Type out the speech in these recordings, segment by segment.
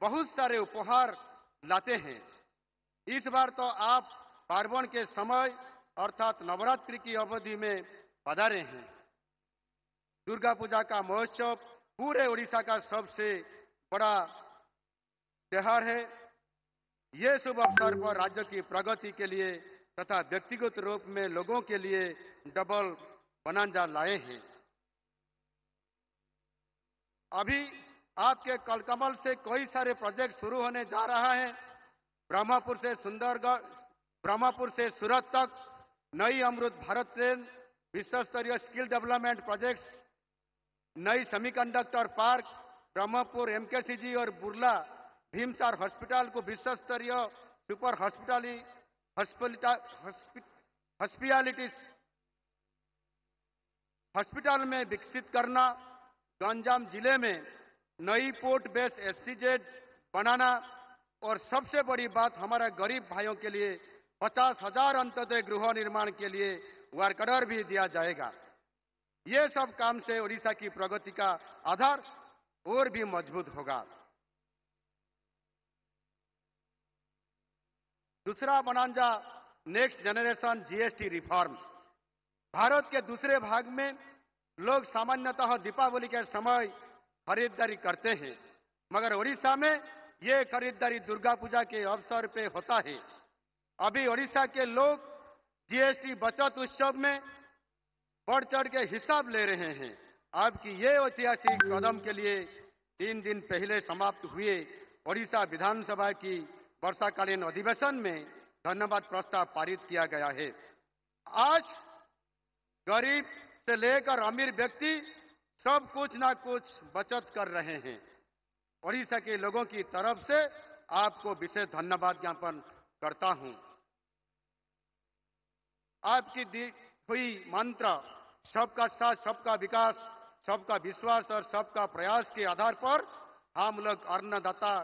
बहुत सारे उपहार लाते हैं। इस बार तो आप पार्वण के समय अर्थात नवरात्रि की अवधि में पधारे हैं। दुर्गा पूजा का महोत्सव पूरे ओडिशा का सबसे बड़ा त्योहार है। ये शुभ अवसर पर राज्य की प्रगति के लिए तथा व्यक्तिगत रूप में लोगों के लिए डबल बनांजा लाए हैं। अभी आपके कलकमल से कई सारे प्रोजेक्ट शुरू होने जा रहा है। ब्रह्मपुर से सुंदरगढ़, ब्रह्मपुर से सूरत तक नई अमृत भारत ट्रेन, विश्व स्तरीय स्किल डेवलपमेंट प्रोजेक्ट्स, नई सेमीकंडक्टर पार्क, ब्रह्मपुर एमकेसीजी और बुर्ला भीमसार हॉस्पिटल को विश्व स्तरीय सुपर हॉस्पिटल में विकसित करना, गंजाम जिले में नई पोर्ट बेस एससीजेड बनाना और सबसे बड़ी बात हमारे गरीब भाइयों के लिए 50,000 अंत्योदय गृह निर्माण के लिए वर्क ऑर्डर भी दिया जाएगा। ये सब काम से ओडिशा की प्रगति का आधार और भी मजबूत होगा। दूसरा बनांजा next generation GST reforms. Bharat के दूसरे भाग में लोग सामान्यतः दीपावली के समय खरीदारी करते हैं, मगर ओडिशा में ये खरीदारी दुर्गा पूजा के अवसर पे होता है। अभी ओडिशा के लोग जीएसटी बचत उत्सव में बढ़ चढ़ के हिसाब ले रहे हैं। आपकी ये ऐतिहासिक कदम के लिए 3 दिन पहले समाप्त हुए ओडिशा विधानसभा की वर्षाकालीन अधिवेशन में धन्यवाद प्रस्ताव पारित किया गया है। आज गरीब से लेकर अमीर व्यक्ति सब कुछ ना कुछ बचत कर रहे हैं। ओडिशा के लोगों की तरफ से आपको विशेष धन्यवाद ज्ञापन करता हूं। आपकी दी हुई मंत्र सबका साथ, सबका विकास, सबका विश्वास और सबका प्रयास के आधार पर हम लोग अन्नदाता,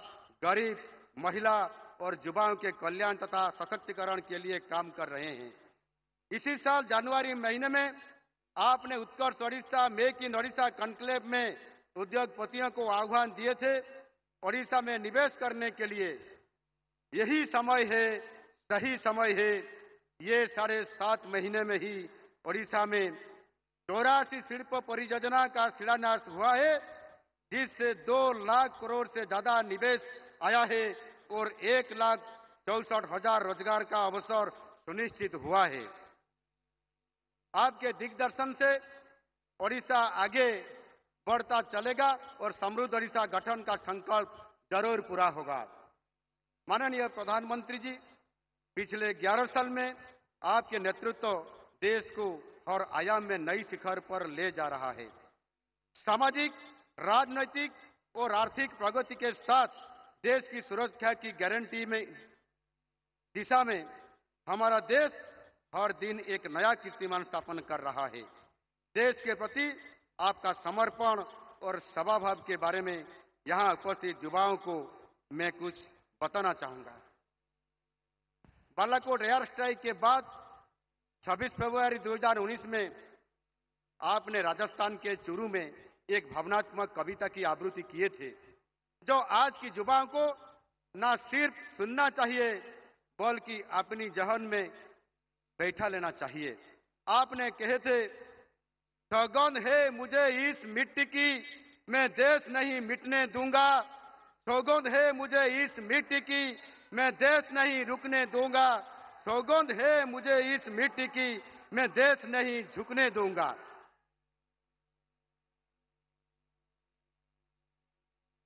गरीब, महिला और युवाओं के कल्याण तथा सशक्तिकरण के लिए काम कर रहे हैं। इसी साल जनवरी महीने में आपने Utkarsh Odisha make in Odisha conclave में उद्योगपतियों को आह्वान दिए थे। ओडिशा में निवेश करने के लिए यही समय है, सही समय है। ये 7.5 महीने में ही ओडिशा में 84 शिल्प परियोजना का शिलान्यास हुआ है, जिससे 2 लाख करोड़ से ज्यादा निवेश आया है और 1,64,000 रोजगार का अवसर सुनिश्चित हुआ है। आपके दिग्दर्शन से ओडिशा आगे बढ़ता चलेगा और समृद्ध ओडिशा गठन का संकल्प जरूर पूरा होगा। माननीय प्रधानमंत्री जी, पिछले 11 साल में आपके नेतृत्व देश को हर आयाम में नई शिखर पर ले जा रहा है। सामाजिक, राजनैतिक और आर्थिक प्रगति के साथ देश की सुरक्षा की गारंटी में दिशा में हमारा देश हर दिन एक नया कीर्तिमान स्थापन कर रहा है। देश के प्रति आपका समर्पण और स्वभाव के बारे में यहां उपस्थित युवाओं को मैं कुछ बताना चाहूंगा। बालाकोट एयर स्ट्राइक के बाद 26 फरवरी 2019 में आपने राजस्थान के चूरू में एक भावनात्मक कविता की आवृत्ति किए थे, जो आज की युवाओं को न सिर्फ सुनना चाहिए बल्कि अपनी जहन में बैठा लेना चाहिए। आपने कहे थे, सौगंध है मुझे इस मिट्टी की, मैं देश नहीं मिटने दूंगा। सौगंध है मुझे इस मिट्टी की, मैं देश नहीं रुकने दूंगा। सौगंध है मुझे इस मिट्टी की, मैं देश नहीं झुकने दूंगा।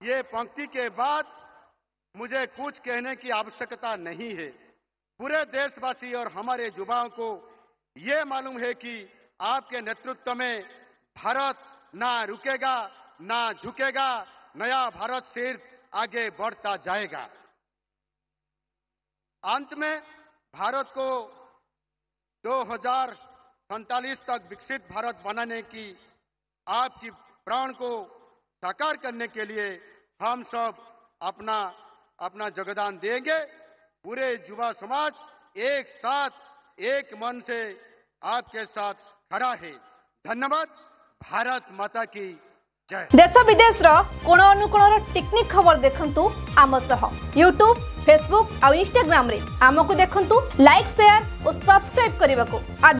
ये पंक्ति के बाद मुझे कुछ कहने की आवश्यकता नहीं है। पूरे देशवासी और हमारे युवाओं को ये मालूम है कि आपके नेतृत्व में भारत ना रुकेगा, ना झुकेगा। नया भारत सिर्फ आगे बढ़ता जाएगा। अंत में भारत को 2047 तक विकसित भारत बनाने की आपकी प्राण को साकार करने के लिए हम सब अपना अपना योगदान देंगे। पूरे युवा समाज एक साथ, एक मन से आपके साथ खड़ा है। धन्यवाद। भारत माता की जय। देश विदेश कोण अनुकोण टेक्निक खबर देखंतु आम सह यूट्यूब फेसबुक और इंस्टाग्राम रे आमको देखंतु लाइक शेयर और सब्सक्राइब करने को।